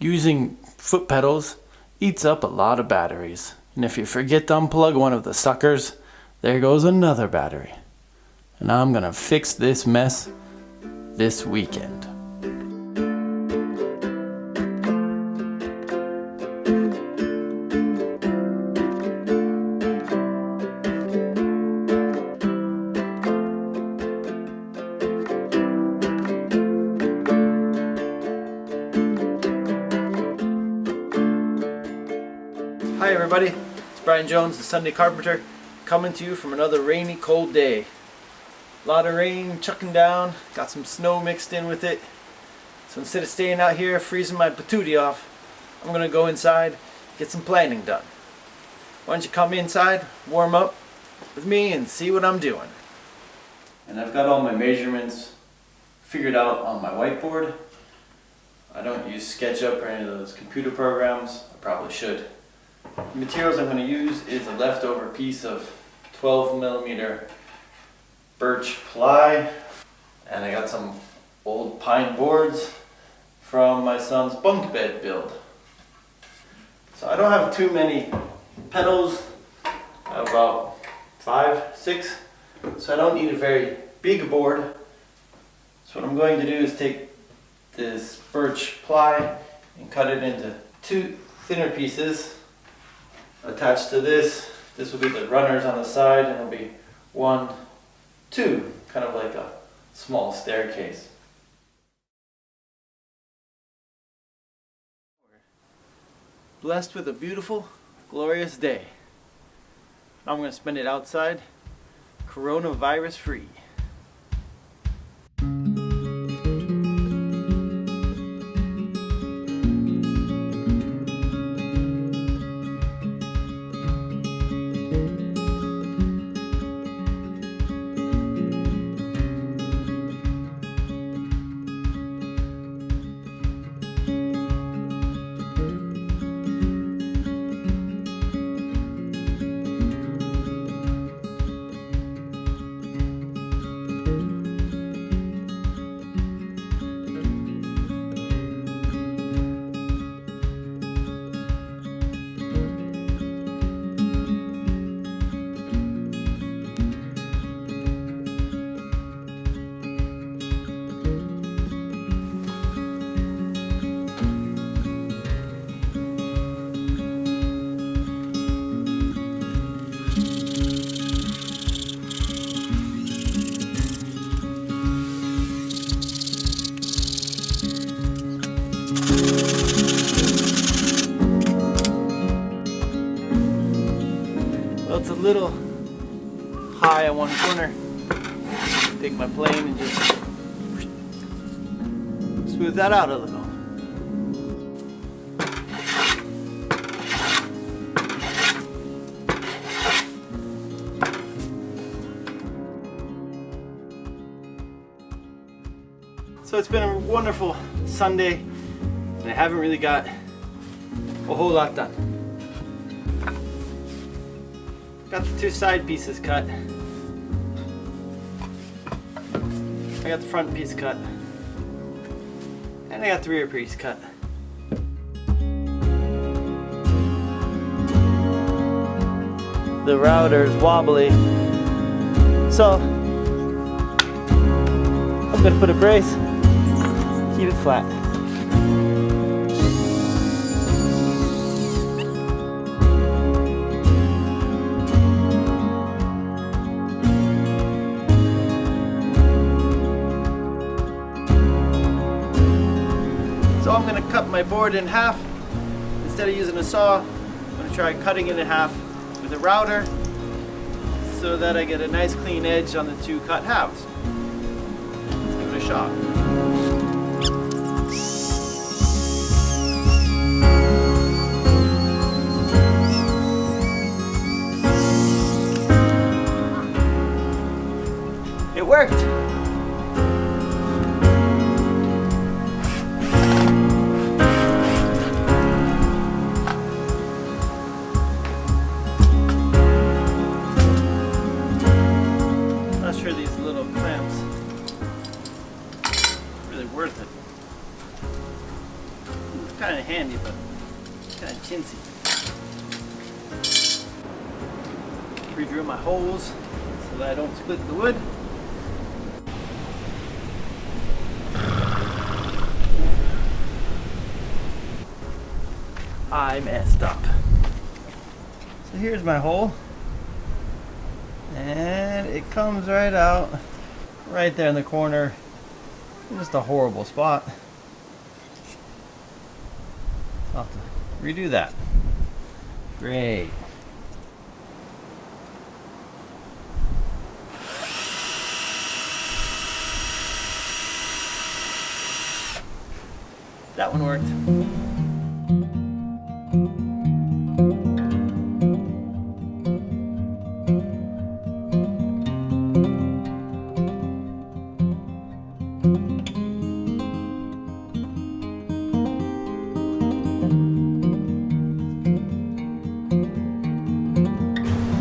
Using foot pedals eats up a lot of batteries. And if you forget to unplug one of the suckers, there goes another battery. And I'm gonna fix this mess this weekend. Hi everybody, it's Brian Jones, the Sunday Carpenter, coming to you from another rainy, cold day. A lot of rain chucking down, got some snow mixed in with it. So instead of staying out here freezing my patootie off, I'm going to go inside, get some planting done. Why don't you come inside, warm up with me and see what I'm doing. And I've got all my measurements figured out on my whiteboard. I don't use SketchUp or any of those computer programs. I probably should. The materials I'm going to use is a leftover piece of 12mm birch ply, and I got some old pine boards from my son's bunk bed build. So I don't have too many pedals, I have about 5, 6, so I don't need a very big board. So what I'm going to do is take this birch ply and cut it into 2 thinner pieces. Attached to this will be the runners on the side, and it'll be 1, 2, kind of like a small staircase. Blessed with a beautiful, glorious day. I'm going to spend it outside, coronavirus free. Well, it's a little high on one corner. Take my plane and just smooth that out a little. So it's been a wonderful Sunday, and I haven't really got a whole lot done. Got the 2 side pieces cut. I got the front piece cut. And I got the rear piece cut. The router is wobbly, so I'm gonna put a brace, keep it flat. So I'm going to cut my board in half. Instead of using a saw, I'm going to try cutting it in half with a router so that I get a nice clean edge on the 2 cut halves. Let's give it a shot. It worked! Not sure these little clamps kind of handy, but kind of chintzy. Re-drill my holes so that I don't split the wood. I messed up. So here's my hole. And it comes right out, right there in the corner. Just a horrible spot. I'll have to redo that. Great. That one worked.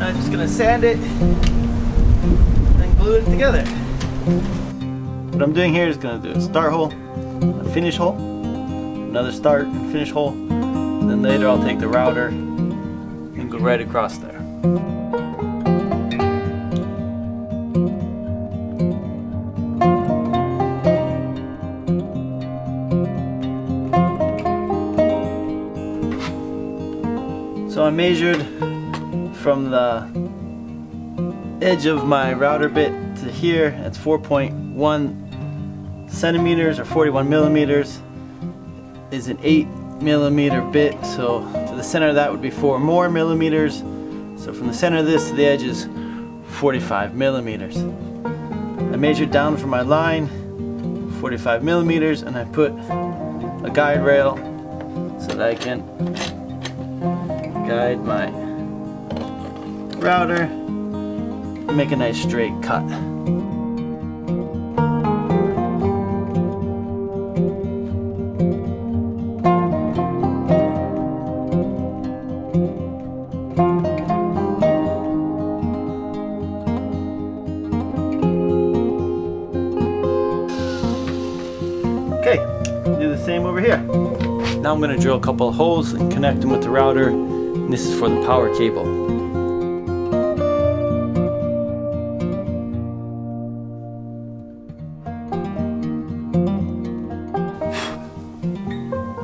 I'm just gonna sand it and glue it together. What I'm doing here is gonna do a start hole, a finish hole, another start and finish hole, and then later I'll take the router and go right across there. So I measured from the edge of my router bit to here. That's 4.1 centimeters or 41 millimeters is an 8 millimeter bit, so to the center of that would be 4 more millimeters. So from the center of this to the edge is 45 millimeters. I measured down from my line 45 millimeters, and I put a guide rail so that I can guide my router and make a nice straight cut. Okay, do the same over here. Now I'm going to drill a couple of holes and connect them with the router, and this is for the power cable.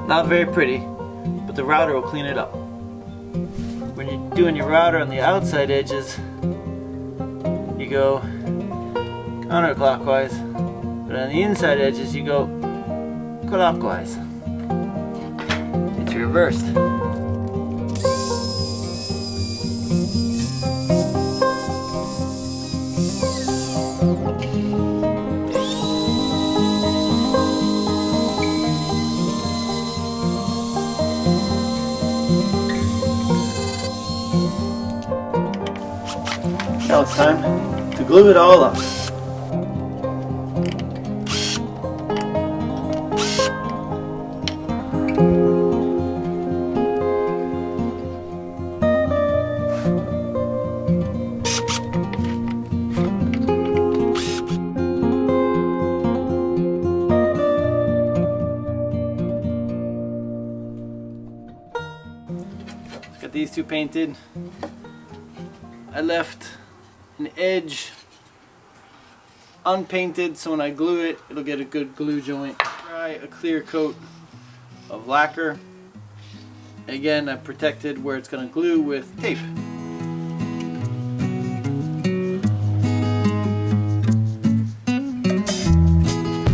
Not very pretty, but the router will clean it up. When you're doing your router on the outside edges, you go counterclockwise, but on the inside edges you go clockwise. It's reversed. Now it's time to glue it all up. Got these two painted. I left an edge unpainted, so when I glue it, it'll get a good glue joint. Try a clear coat of lacquer. Again, I protected where it's going to glue with tape.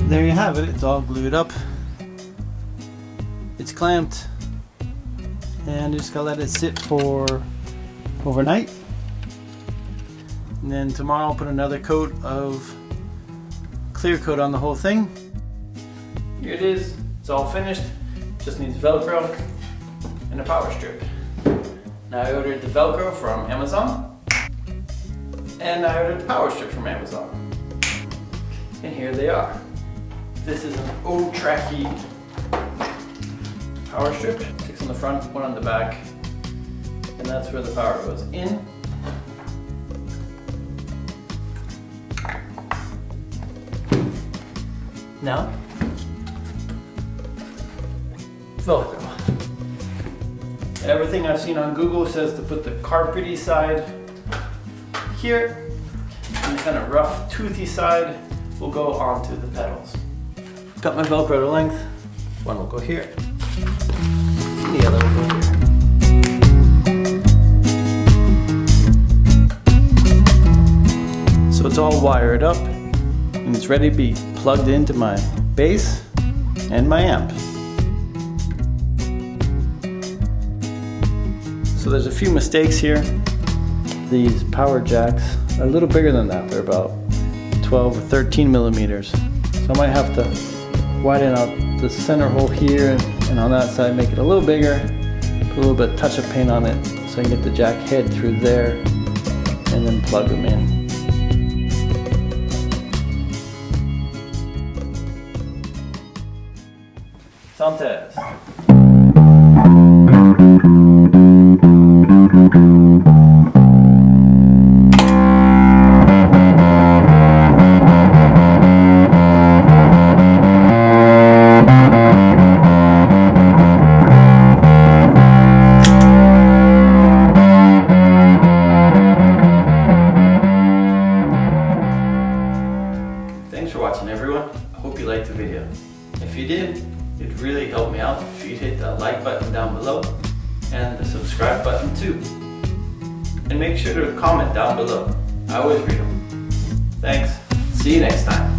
There you have it. It's all glued up. It's clamped, and just gotta let it sit for overnight. And then tomorrow I'll put another coat of clear coat on the whole thing. Here it is. It's all finished. Just needs Velcro and a power strip. Now I ordered the Velcro from Amazon, and I ordered the power strip from Amazon. And here they are. This is an O-Tracky power strip. 6 on the front, 1 on the back, and that's where the power goes in. Now, Velcro. Everything I've seen on Google says to put the carpety side here, and the kind of rough, toothy side will go onto the petals. Got my Velcro to length. One will go here, and the other will go here. So it's all wired up, and it's ready to be plugged into my bass and my amp. So there's a few mistakes here. These power jacks are a little bigger than that. They're about 12 or 13 millimeters. So I might have to widen out the center hole here and on that side make it a little bigger. Put a little bit of touch-up paint on it so I can get the jack head through there and then plug them in. Sound test. Thanks for watching, everyone. I hope you liked the video. If you did, it'd really help me out if you'd hit that like button down below and the subscribe button too. And make sure to comment down below. I always read them. Thanks. See you next time.